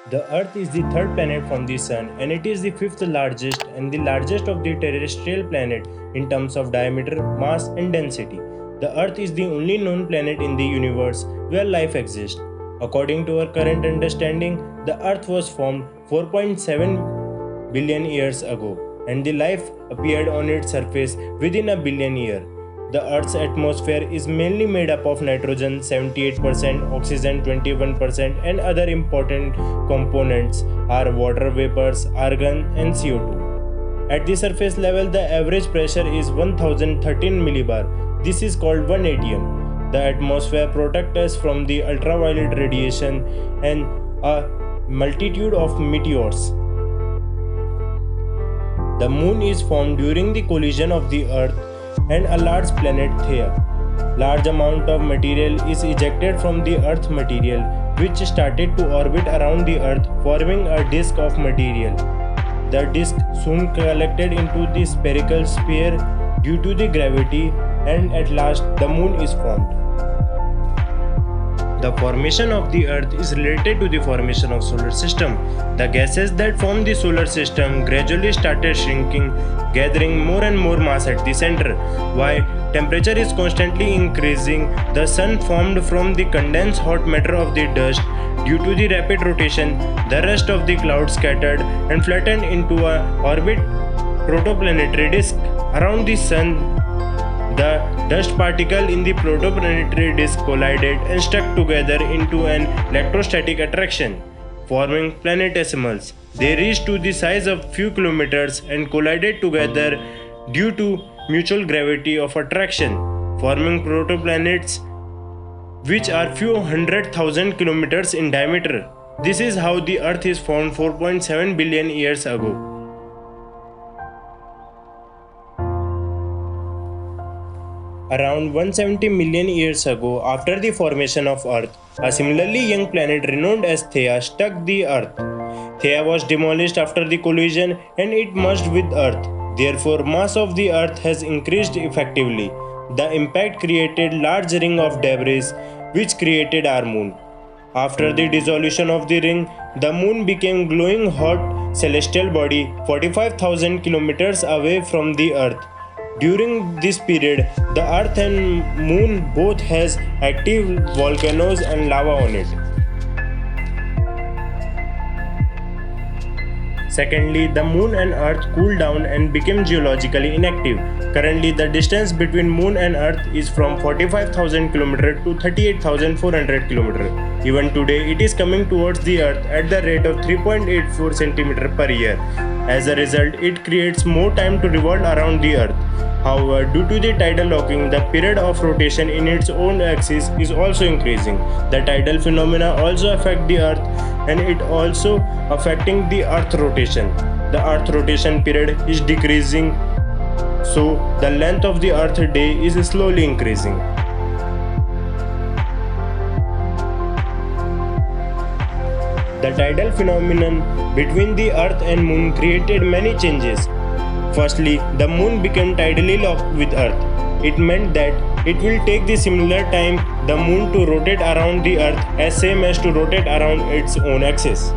The Earth is the third planet from the Sun and it is the fifth largest and the largest of the terrestrial planets in terms of diameter, mass, and density. The Earth is the only known planet in the universe where life exists. According to our current understanding, the Earth was formed 4.7 billion years ago and the life appeared on its surface within a billion years. The Earth's atmosphere is mainly made up of nitrogen 78%, oxygen 21%, and other important components are water vapors, argon, and CO2. At the surface level, the average pressure is 1013 millibar. This is called 1 atm. The atmosphere protects us from the ultraviolet radiation and a multitude of meteors. The moon is formed during the collision of the Earth and a large planet Theia. Large amount of material is ejected from the Earth material, which started to orbit around the Earth, forming a disk of material. The disk soon collected into the spherical sphere due to the gravity, and at last the moon is formed. The formation of the Earth is related to the formation of solar system. The gases that form the solar system gradually started shrinking, gathering more and more mass at the center. While temperature is constantly increasing, the sun formed from the condensed hot matter of the dust. Due to the rapid rotation, the rest of the cloud scattered and flattened into a orbit protoplanetary disk around the sun. The dust particle in the protoplanetary disk collided and stuck together into an electrostatic attraction, forming planetesimals. They reached to the size of few kilometers and collided together due to mutual gravity of attraction, forming protoplanets which are few 100,000 kilometers in diameter. This is how the Earth is formed 4.7 billion years ago. Around 170 million years ago, after the formation of Earth, a similarly young planet renowned as Theia struck the Earth. Theia was demolished after the collision and it merged with Earth. Therefore, mass of the Earth has increased effectively. The impact created large ring of debris which created our moon. After the dissolution of the ring, the moon became glowing hot celestial body 45,000 kilometers away from the Earth. During this period, the Earth and Moon both has active volcanoes and lava on it. Secondly, the Moon and Earth cooled down and became geologically inactive. Currently, the distance between Moon and Earth is from 45,000 km to 38,400 km. Even today, it is coming towards the Earth at the rate of 3.84 cm per year. As a result, it creates more time to revolve around the Earth. However, due to the tidal locking, the period of rotation in its own axis is also increasing. The tidal phenomena also affect the Earth and it also affecting the Earth rotation. The Earth rotation period is decreasing, so the length of the Earth day is slowly increasing. The tidal phenomenon between the Earth and Moon created many changes. Firstly, the Moon became tidally locked with Earth. It meant that it will take the similar time the Moon to rotate around the Earth as same as to rotate around its own axis.